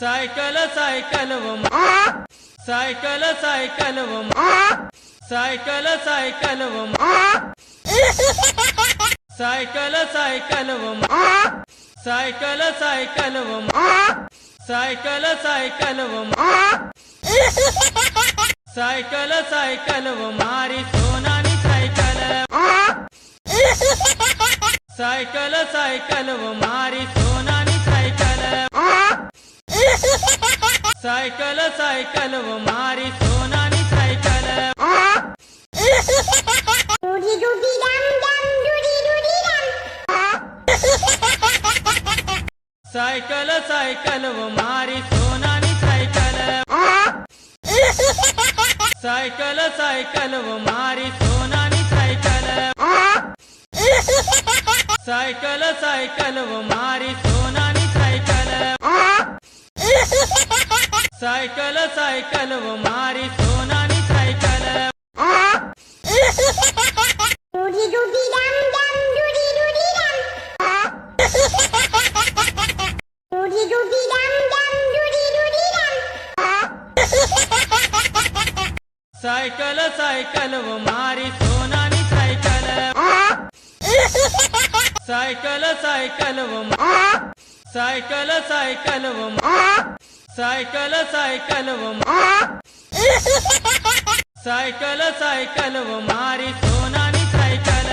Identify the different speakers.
Speaker 1: cycle cycle cycle cycle cycle cycle cycle cycle cycle cycle cycle cycle cycle cycle मारी सोनानी cycle cycle cycle मारी सोनानी cycle cycle cycle मारी सोनानी cycle
Speaker 2: डुडी डुडी डम डम डुडी डुडी डम
Speaker 1: सायकल सायकल मारी सोनानी सायकल सायकल सायकल मारी सोनानी सायकल सायकल सायकल मारी सोनानी सायकल सायकल सायकल मारी सोनानी सायकल
Speaker 2: डुडी डुडी डम डम डुडी डुडी डम डुडी डुडी डम डम डुडी डुडी डम
Speaker 1: सायकल सायकल मारी सोनानी cycle cycle cycle cycle cycle cycle cycle cycle cycle मारी सोनानी सायकल